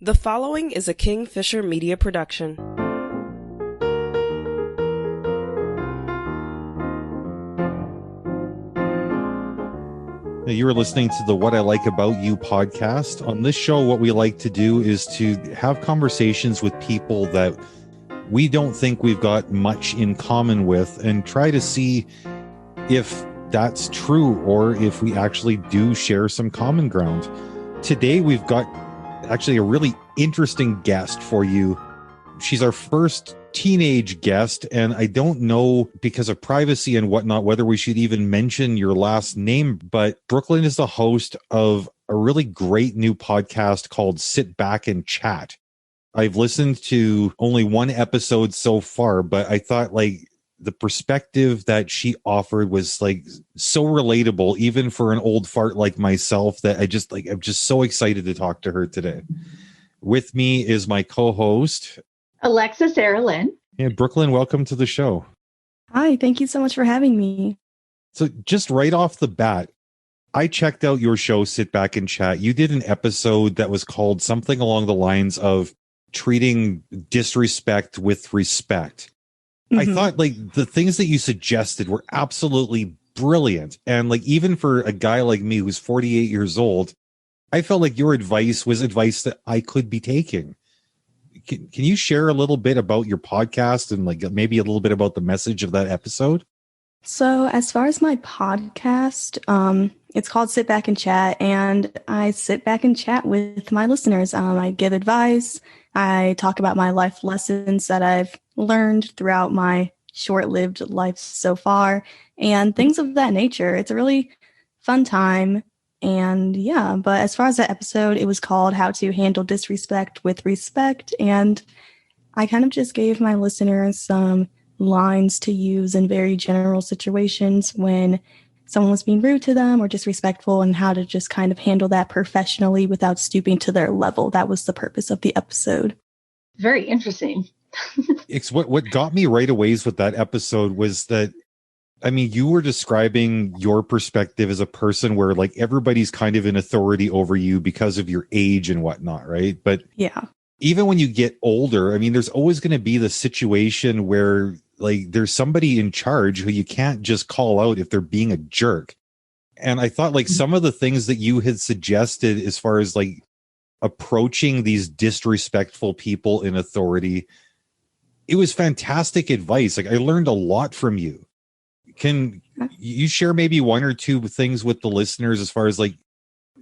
The following is a Kingfisher Media production. You are listening to the What I Like About You podcast. On this show, what we like to do is to have conversations with people that we don't think we've got much in common with and try to see if that's true or if we actually do share some common ground. Today, we've got actually a really interesting guest for you. She's our first teenage guest, and I don't know, because of privacy and whatnot, whether we should even mention your last name, but Brooklyn is the host of a really great new podcast called Sit Back and Chat. I've listened to only one episode so far, but I thought the perspective that she offered was so relatable, even for an old fart like myself, that I'm just so excited to talk to her today. With me is my co-host, Alexa Sarah Lynn. And Brooklyn, welcome to the show. Hi, thank you so much for having me. So just right off the bat, I checked out your show, Sit Back and Chat. You did an episode that was called something along the lines of treating disrespect with respect. I thought the things that you suggested were absolutely brilliant. And even for a guy like me who's 48 years old, I felt like your advice was advice that I could be taking. Can you share a little bit about your podcast and maybe a little bit about the message of that episode? So as far as my podcast, it's called Sit Back and Chat, and I sit back and chat with my listeners. I give advice. I talk about my life lessons that I've learned throughout my short-lived life so far and things of that nature. It's a really fun time. And yeah, but as far as that episode, it was called How to Handle Disrespect with Respect. And I kind of just gave my listeners some lines to use in very general situations when someone was being rude to them or disrespectful, and how to just kind of handle that professionally without stooping to their level. That was the purpose of the episode. Very interesting. It's what got me right away with that episode was that, you were describing your perspective as a person where everybody's kind of in authority over you because of your age and whatnot, right? But yeah, even when you get older, there's always going to be the situation where there's somebody in charge who you can't just call out if they're being a jerk. And I thought some of the things that you had suggested as far as approaching these disrespectful people in authority, it was fantastic advice. I learned a lot from you. Can you share maybe one or two things with the listeners as far as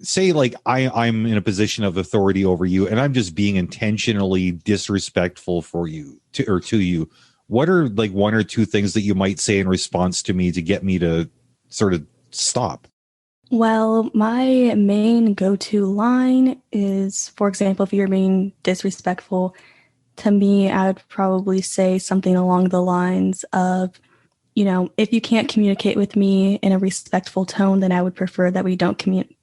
say I'm in a position of authority over you and I'm just being intentionally disrespectful for you to you. What are one or two things that you might say in response to me to get me to sort of stop? Well, my main go-to line is, for example, if you're being disrespectful to me, I would probably say something along the lines of, if you can't communicate with me in a respectful tone, then I would prefer that we don't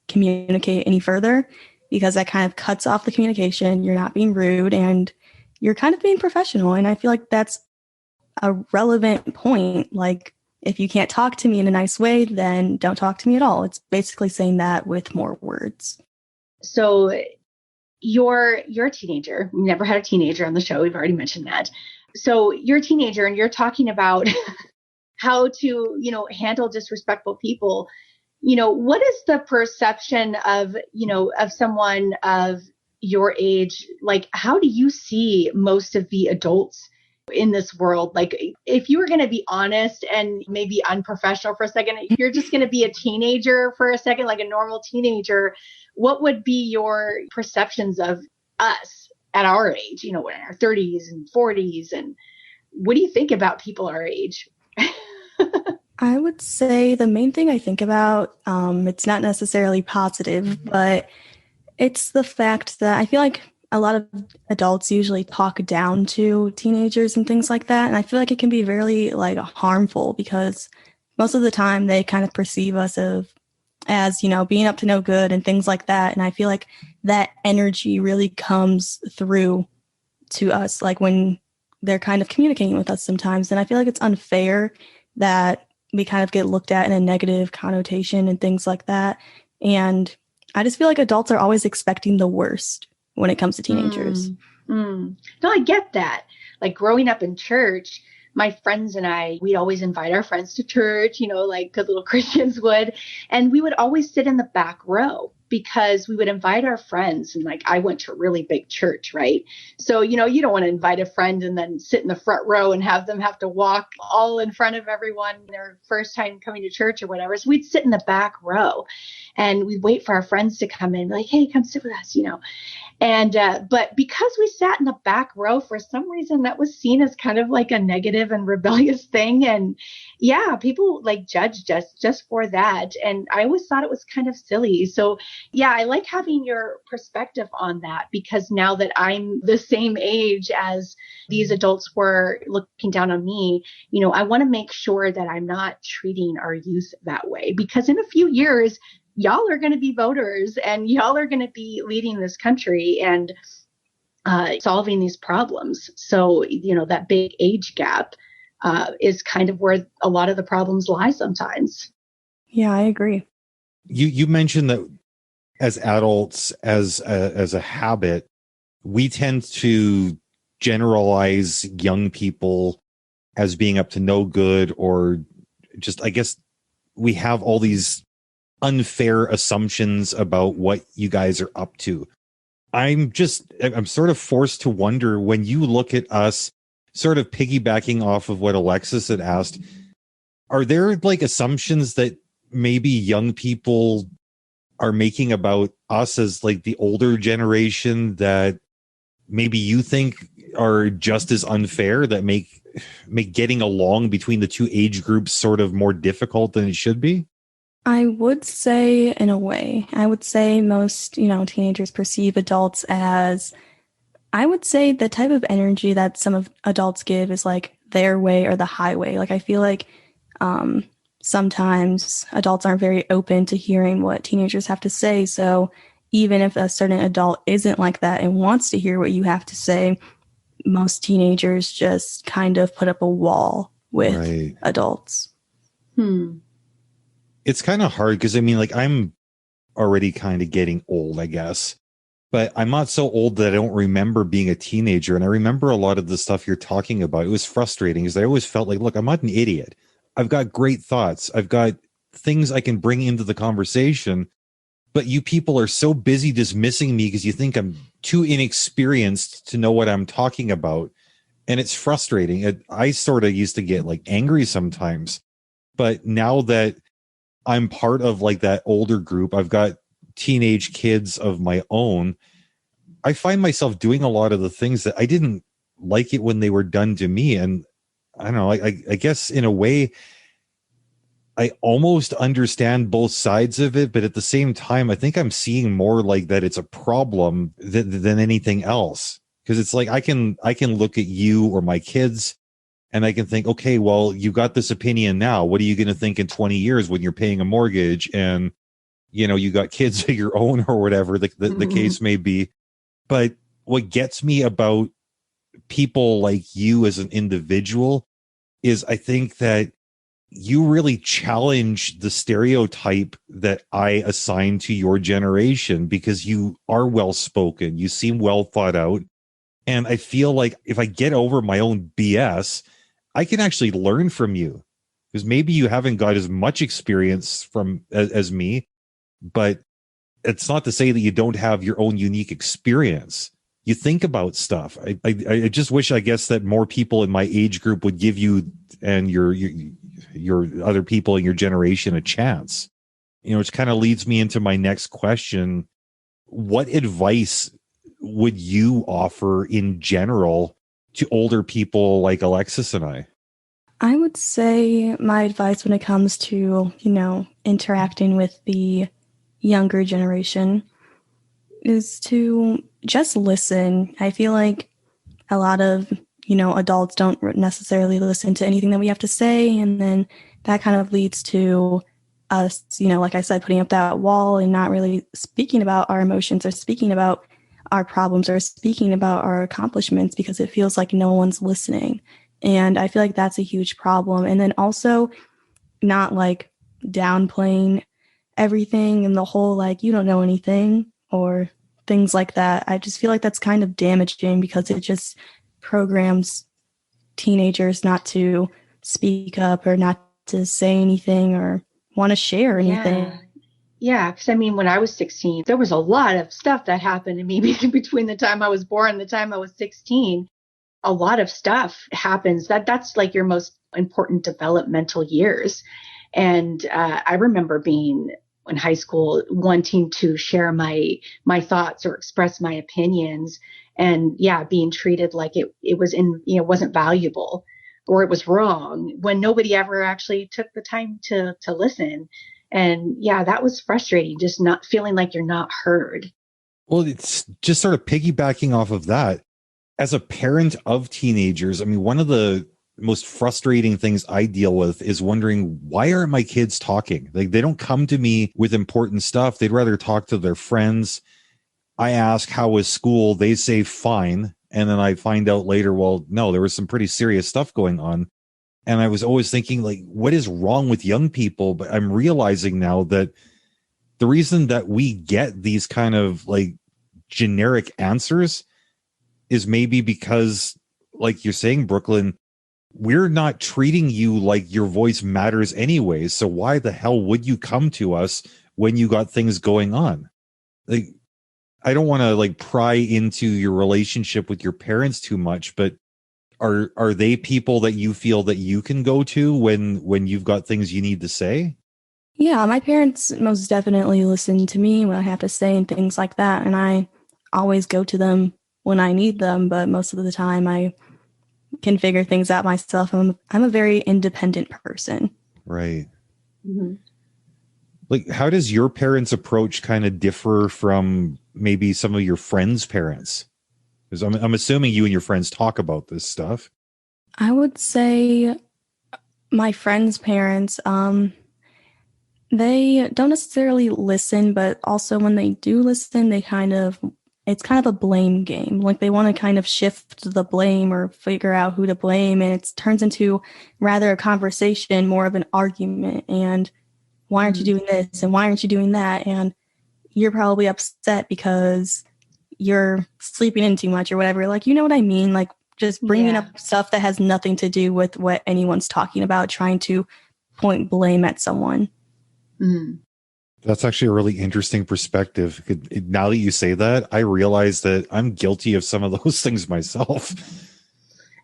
communicate any further, because that kind of cuts off the communication. You're not being rude and you're kind of being professional. And I feel like that's a relevant point. If you can't talk to me in a nice way, then don't talk to me at all. It's basically saying that with more words. So you're a teenager. We never had a teenager on the show. We've already mentioned that. So you're a teenager and you're talking about how to, handle disrespectful people. What is the perception of someone of your age? How do you see most of the adults in this world? If you were going to be honest and maybe unprofessional for a second, if you're just going to be a teenager for a second, like a normal teenager, what would be your perceptions of us at our age, in our 30s and 40s? And what do you think about people our age? I would say the main thing I think about, it's not necessarily positive, but it's the fact that I feel like a lot of adults usually talk down to teenagers and things like that. And I feel like it can be very harmful, because most of the time they kind of perceive us as being up to no good and things like that. And I feel like that energy really comes through to us, when they're kind of communicating with us sometimes. And I feel like it's unfair that we kind of get looked at in a negative connotation and things like that. And I just feel like adults are always expecting the worst when it comes to teenagers. No, I get that. Like growing up in church, my friends and I, we'd always invite our friends to church, like good little Christians would. And we would always sit in the back row because we would invite our friends. And like, I went to a really big church, right? So, you don't want to invite a friend and then sit in the front row and have them have to walk all in front of everyone their first time coming to church or whatever. So we'd sit in the back row and we'd wait for our friends to come in, like, hey, come sit with us, And, but because we sat in the back row, for some reason that was seen as kind of like a negative and rebellious thing. And yeah, people like judged us just for that. And I always thought it was kind of silly. So yeah, I like having your perspective on that, because now that I'm the same age as these adults were looking down on me, I want to make sure that I'm not treating our youth that way, because in a few years, y'all are going to be voters and y'all are going to be leading this country and solving these problems. So, that big age gap is kind of where a lot of the problems lie sometimes. Yeah, I agree. You mentioned that as adults, as a habit, we tend to generalize young people as being up to no good, or just, I guess we have all these unfair assumptions about what you guys are up to. I'm sort of forced to wonder, when you look at us, sort of piggybacking off of what Alexis had asked, are there like assumptions that maybe young people are making about us as like the older generation that maybe you think are just as unfair, that make getting along between the two age groups sort of more difficult than it should be? I would say, in a way, most, teenagers perceive adults as, I would say the type of energy that some of adults give is like their way or the highway. Like, I feel like sometimes adults aren't very open to hearing what teenagers have to say. So even if a certain adult isn't like that and wants to hear what you have to say, most teenagers just kind of put up a wall with adults. It's kind of hard because, like, I'm already kind of getting old, I guess, but I'm not so old that I don't remember being a teenager. And I remember a lot of the stuff you're talking about. It was frustrating because I always felt like, look, I'm not an idiot. I've got great thoughts. I've got things I can bring into the conversation, but you people are so busy dismissing me because you think I'm too inexperienced to know what I'm talking about. And it's frustrating. I sort of used to get like angry sometimes, but now that I'm part of like that older group, I've got teenage kids of my own, I find myself doing a lot of the things that I didn't like it when they were done to me. And I don't know, I guess in a way, I almost understand both sides of it, but at the same time, I think I'm seeing more like that it's a problem than anything else. Because it's like I can look at you or my kids and I can think, okay, well, you got this opinion now. What are you going to think in 20 years when you're paying a mortgage and, you got kids of your own or whatever the case may be. But what gets me about people like you as an individual is I think that you really challenge the stereotype that I assign to your generation, because you are well spoken. You seem well thought out. And I feel like if I get over my own BS, I can actually learn from you, because maybe you haven't got as much experience as me, but it's not to say that you don't have your own unique experience. You think about stuff. I just wish, I guess, that more people in my age group would give you and your other people in your generation a chance. Which kind of leads me into my next question. What advice would you offer in general to older people like Alexis and I? I would say my advice when it comes to, interacting with the younger generation is to just listen. I feel like a lot of, adults don't necessarily listen to anything that we have to say. And then that kind of leads to us, like I said, putting up that wall and not really speaking about our emotions or speaking about our problems or speaking about our accomplishments, because it feels like no one's listening. And I feel like that's a huge problem. And then also not like downplaying everything and the whole, like, you don't know anything or things like that. I just feel like that's kind of damaging because it just programs teenagers not to speak up or not to say anything or want to share anything. Yeah, because I mean, when I was 16, there was a lot of stuff that happened to me between the time I was born and the time I was 16. A lot of stuff happens that's like your most important developmental years. And I remember being in high school wanting to share my thoughts or express my opinions, and being treated like it was wasn't valuable or it was wrong when nobody ever actually took the time to listen. And that was frustrating, just not feeling like you're not heard. Well, it's just sort of piggybacking off of that. As a parent of teenagers, I mean, one of the most frustrating things I deal with is wondering, why aren't my kids talking? Like, they don't come to me with important stuff. They'd rather talk to their friends. I ask, how was school? They say fine. And then I find out later, well, no, there was some pretty serious stuff going on. And I was always thinking, like, what is wrong with young people? But I'm realizing now that the reason that we get these kind of like generic answers is maybe because, like you're saying, Brooklyn, we're not treating you like your voice matters anyways. So why the hell would you come to us when you got things going on? Like, I don't want to like pry into your relationship with your parents too much, but are they people that you feel that you can go to when you've got things you need to say? Yeah, my parents most definitely listen to me when I have to say and things like that. And I always go to them when I need them, but most of the time I can figure things out myself. I'm a very independent person. Right. Mm-hmm. Like, how does your parents' approach kind of differ from maybe some of your friends' parents? Because I'm assuming you and your friends talk about this stuff. I would say my friends' parents, they don't necessarily listen, but also when they do listen, it's kind of a blame game. Like, they want to kind of shift the blame or figure out who to blame. And it turns into rather a conversation, more of an argument. And why aren't you doing this? And why aren't you doing that? And you're probably upset because you're sleeping in too much or whatever. Like, you know what I mean? Like, just bringing up stuff that has nothing to do with what anyone's talking about, trying to point blame at someone. Mm. That's actually a really interesting perspective. Now that you say that, I realize that I'm guilty of some of those things myself.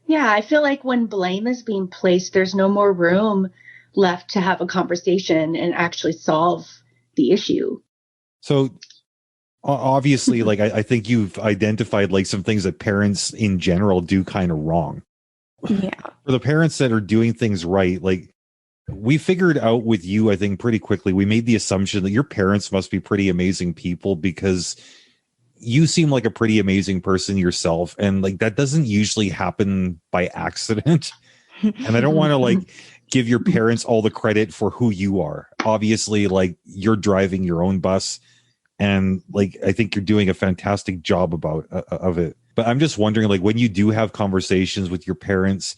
Yeah, I feel like when blame is being placed, there's no more room left to have a conversation and actually solve the issue. So obviously, like, I think you've identified like some things that parents in general do kind of wrong. Yeah. For the parents that are doing things right, like, we figured out with you, I think pretty quickly, we made the assumption that your parents must be pretty amazing people because you seem like a pretty amazing person yourself. And like, that doesn't usually happen by accident. And I don't want to like give your parents all the credit for who you are. Obviously, like, you're driving your own bus and like, I think you're doing a fantastic job of it. But I'm just wondering, like, when you do have conversations with your parents,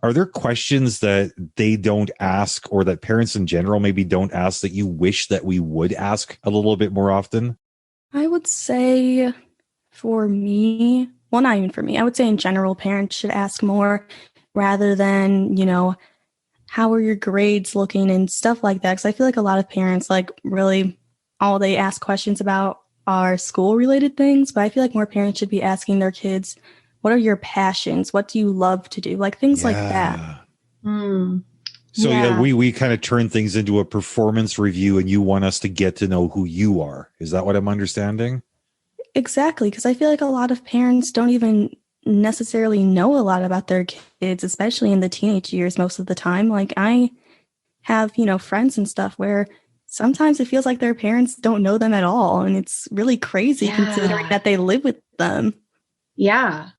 are there questions that they don't ask or that parents in general maybe don't ask that you wish that we would ask a little bit more often? I would say for me, well, not even for me, I would say in general, parents should ask more rather than, how are your grades looking and stuff like that. Because I feel like a lot of parents, like, really all they ask questions about are school related things. But I feel like more parents should be asking their kids, what are your passions? What do you love to do? Like, things like that. Mm. So we kind of turn things into a performance review and you want us to get to know who you are. Is that what I'm understanding? Exactly. Because I feel like a lot of parents don't even necessarily know a lot about their kids, especially in the teenage years most of the time. Like, I have, friends and stuff where sometimes it feels like their parents don't know them at all. And it's really crazy considering that they live with them. Yeah.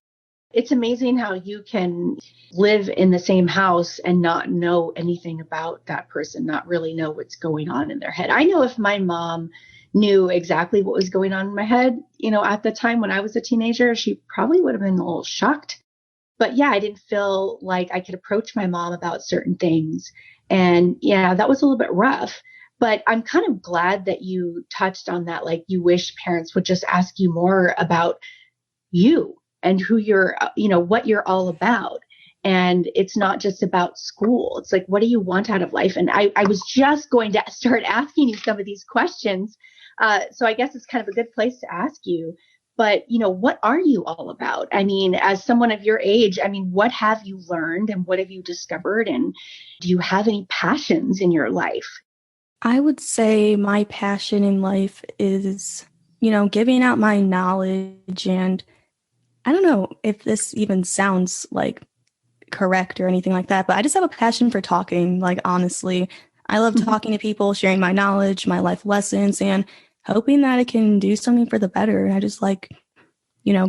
It's amazing how you can live in the same house and not know anything about that person, not really know what's going on in their head. I know if my mom knew exactly what was going on in my head, at the time when I was a teenager, she probably would have been a little shocked. But I didn't feel like I could approach my mom about certain things. And that was a little bit rough. But I'm kind of glad that you touched on that. Like, you wish parents would just ask you more about you and who you're, what you're all about. And it's not just about school. It's like, what do you want out of life? And I was just going to start asking you some of these questions. So I guess it's kind of a good place to ask you. But, what are you all about? I mean, as someone of your age, I mean, what have you learned and what have you discovered? And do you have any passions in your life? I would say my passion in life is, giving out my knowledge. And I don't know if this even sounds like correct or anything like that, but I just have a passion for talking. Like, honestly, I love talking to people, sharing my knowledge, my life lessons, and hoping that it can do something for the better. I just like,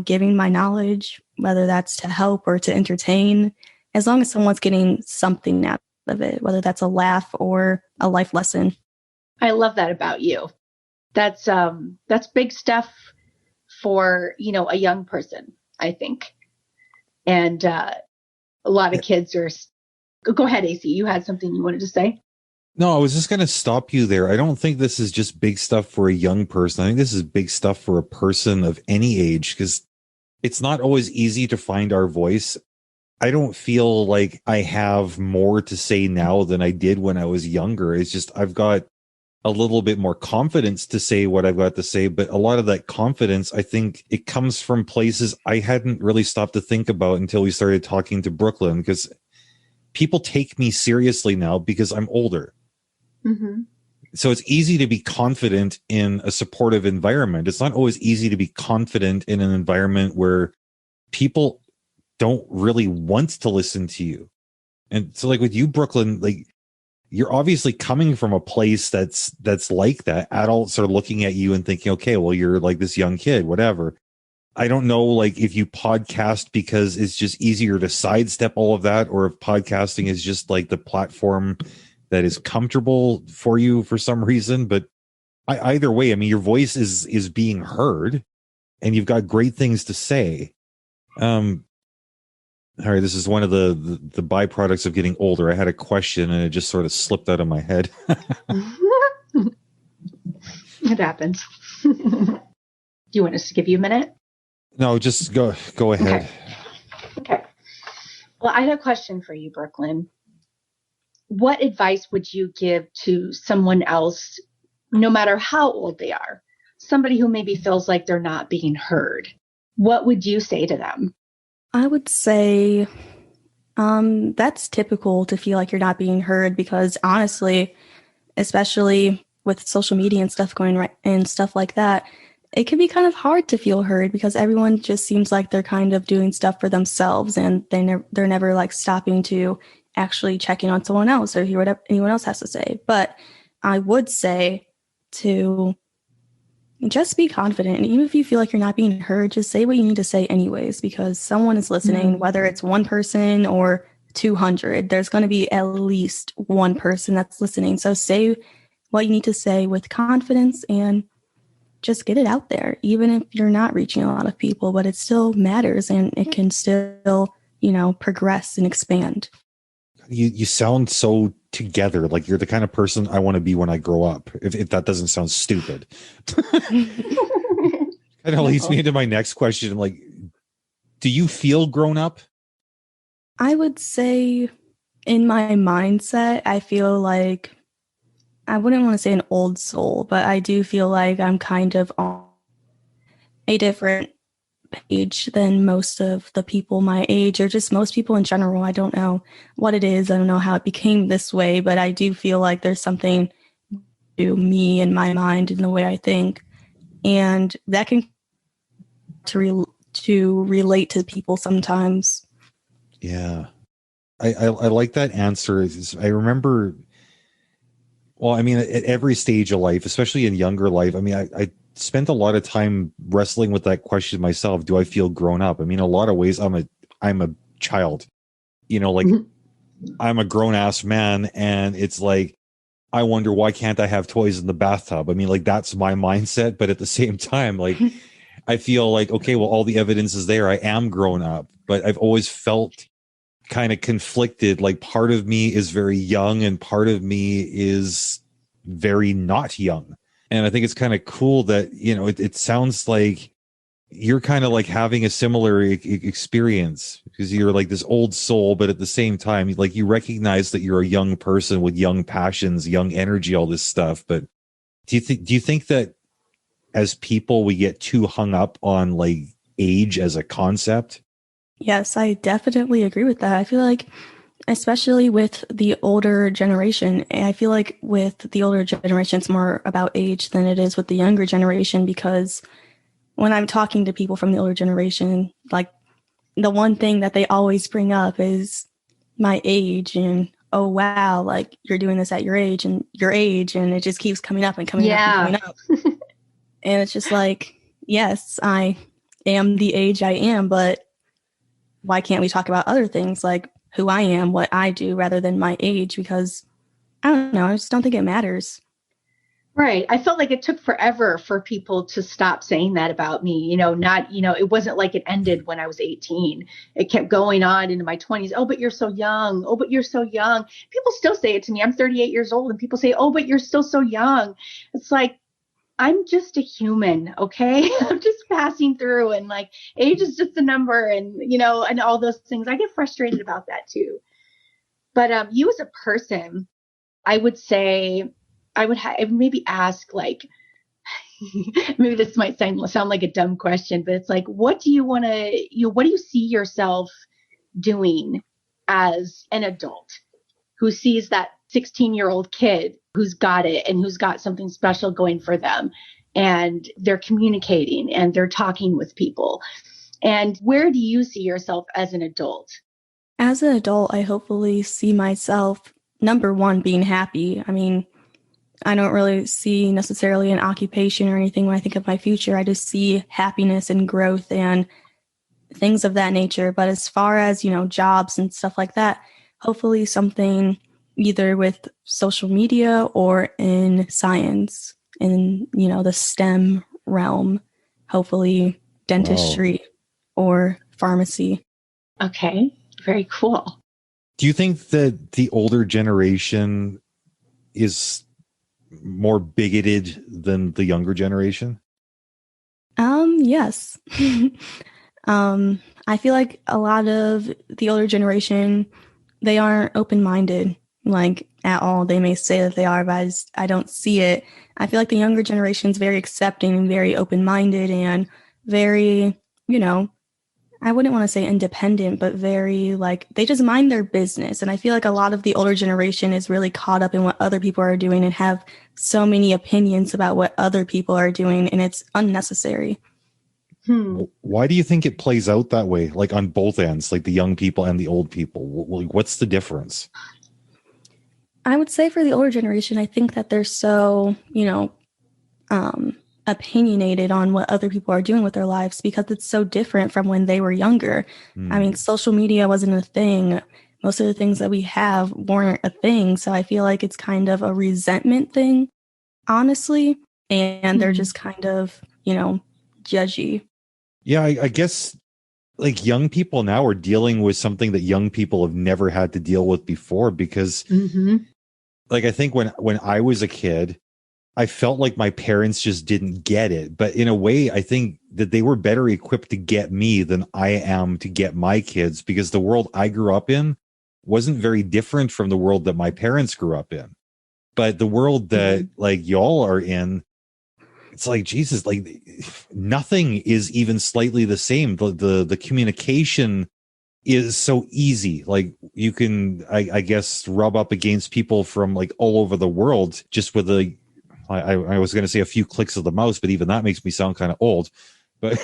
giving my knowledge, whether that's to help or to entertain, as long as someone's getting something out of it, whether that's a laugh or a life lesson. I love that about you. That's big stuff for, a young person, I think. And a lot of kids are. Go ahead, AC. You had something you wanted to say? No, I was just going to stop you there. I don't think this is just big stuff for a young person. I think this is big stuff for a person of any age, because it's not always easy to find our voice. I don't feel like I have more to say now than I did when I was younger. It's just I've got a little bit more confidence to say what I've got to say. But a lot of that confidence, I think it comes from places I hadn't really stopped to think about until we started talking to Brooklyn, because people take me seriously now because I'm older. Mm-hmm. So it's easy to be confident in a supportive environment. It's not always easy to be confident in an environment where people don't really want to listen to you. And so like with you, Brooklyn, like you're obviously coming from a place that's like that. Adults are looking at you and thinking, okay, well, you're like this young kid, whatever. I don't know, like if you podcast because it's just easier to sidestep all of that, or if podcasting is just like the platform that is comfortable for you for some reason. But either way, I mean, your voice is being heard and you've got great things to say. All right, this is one of the byproducts of getting older. I had a question and it just sort of slipped out of my head. It happens. Do you want us to give you a minute? No, just go ahead. Okay. Well, I had a question for you, Brooklyn. What advice would you give to someone else, no matter how old they are, somebody who maybe feels like they're not being heard? What would you say to them? I would say that's typical to feel like you're not being heard, because honestly, especially with social media and stuff going right and stuff like that, it can be kind of hard to feel heard because everyone just seems like they're kind of doing stuff for themselves, and they're never like stopping to actually checking on someone else or hear what anyone else has to say. But I would say to just be confident. And even if you feel like you're not being heard, just say what you need to say anyways, because someone is listening, whether it's one person or 200, there's going to be at least one person that's listening. So say what you need to say with confidence and just get it out there, even if you're not reaching a lot of people, but it still matters and it can still, progress and expand. You sound so together, like you're the kind of person I want to be when I grow up, if that doesn't sound stupid. Kind of leads me into my next question. Like, do you feel grown up? I would say in my mindset, I feel like, I wouldn't want to say an old soul, but I do feel like I'm kind of on a different page than most of the people my age, or just most people in general. I don't know what it is. I don't know how it became this way, but I do feel like there's something to me in my mind and the way I think. And that can to relate to people sometimes. Yeah. I like that answer. I remember, well, I mean, at every stage of life, especially in younger life, I mean, I spent a lot of time wrestling with that question myself. Do I feel grown up? I mean, in a lot of ways, I'm a child, like I'm a grown ass man. And it's like, I wonder, why can't I have toys in the bathtub? I mean, like, that's my mindset. But at the same time, like, I feel like, okay, well, all the evidence is there. I am grown up, but I've always felt kind of conflicted. Like, part of me is very young and part of me is very not young. And I think it's kind of cool that, you know, it sounds like you're kind of like having a similar experience, because you're like this old soul, but at the same time, like you recognize that you're a young person with young passions, young energy, all this stuff. But do you think that as people, we get too hung up on like age as a concept? Yes, I definitely agree with that. I feel like, especially with the older generation, I feel like with the older generation, it's more about age than it is with the younger generation, because when I'm talking to people from the older generation, like the one thing that they always bring up is my age and, oh, wow, like you're doing this at your age, and it just keeps coming up and coming up and coming up. And it's just like, yes, I am the age I am, but why can't we talk about other things like who I am, what I do, rather than my age? Because I don't know, I just don't think it matters. Right. I felt like it took forever for people to stop saying that about me. It wasn't like it ended when I was 18. It kept going on into my 20s. Oh, but you're so young. Oh, but you're so young. People still say it to me. I'm 38 years old, and people say, oh, but you're still so young. It's like, I'm just a human. Okay. I'm just passing through, and like age is just a number, and, and all those things. I get frustrated about that too. But you as a person, I would say, I would maybe ask, like, maybe this might sound like a dumb question, but it's like, what do you see yourself doing as an adult who sees that 16-year-old kid who's got it and who's got something special going for them, and they're communicating and they're talking with people? And where do you see yourself as an adult? As an adult, I hopefully see myself, number one, being happy. I mean, I don't really see necessarily an occupation or anything when I think of my future. I just see happiness and growth and things of that nature. But as far as, jobs and stuff like that, hopefully something either with social media or in science, in, the STEM realm, hopefully dentistry or pharmacy. Okay, very cool. Do you think that the older generation is more bigoted than the younger generation? Yes. I feel like a lot of the older generation, they aren't open-minded, like, at all. They may say that they are, but I don't see it. I feel like the younger generation is very accepting and very open-minded and very, I wouldn't want to say independent, but very, like, they just mind their business. And I feel like a lot of the older generation is really caught up in what other people are doing and have so many opinions about what other people are doing, and it's unnecessary. Why do you think it plays out that way? Like on both ends, like the young people and the old people? What's the difference? I would say for the older generation, I think that they're so, opinionated on what other people are doing with their lives because it's so different from when they were younger. I mean, social media wasn't a thing. Most of the things that we have weren't a thing. So I feel like it's kind of a resentment thing, honestly. And they're just kind of, judgy. Yeah, I guess like young people now are dealing with something that young people have never had to deal with before, because like I think when I was a kid, I felt like my parents just didn't get it. But in a way, I think that they were better equipped to get me than I am to get my kids, because the world I grew up in wasn't very different from the world that my parents grew up in. But the world that like y'all are in, it's like, Jesus, like nothing is even slightly the same. The communication is so easy. Like you can, I guess, rub up against people from like all over the world just with I was going to say a few clicks of the mouse, but even that makes me sound kind of old. But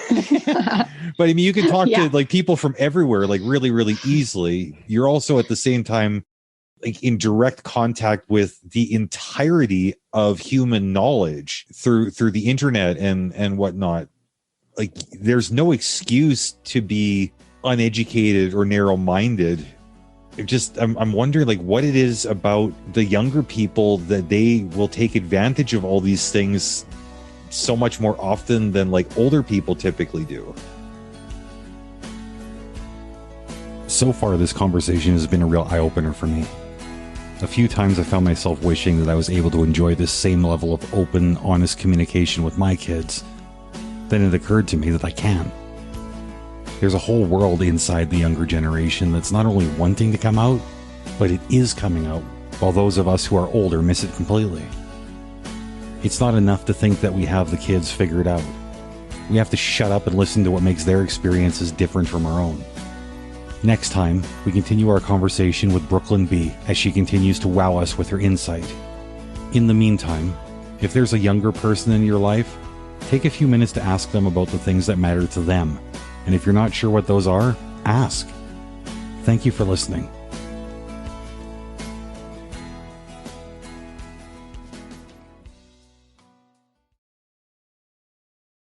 but I mean, you can talk to like people from everywhere, like really, really easily. You're also at the same time like in direct contact with the entirety of human knowledge through the internet and whatnot. Like there's no excuse to be uneducated or narrow-minded. I'm wondering like what it is about the younger people that they will take advantage of all these things so much more often than like older people typically do. So far, this conversation has been a real eye-opener for me. A few times I found myself wishing that I was able to enjoy this same level of open, honest communication with my kids. Then it occurred to me that I can. There's a whole world inside the younger generation that's not only wanting to come out, but it is coming out, while those of us who are older miss it completely. It's not enough to think that we have the kids figured out. We have to shut up and listen to what makes their experiences different from our own. Next time, we continue our conversation with Brooklyn B as she continues to wow us with her insight. In the meantime, if there's a younger person in your life, take a few minutes to ask them about the things that matter to them. And if you're not sure what those are, ask. Thank you for listening.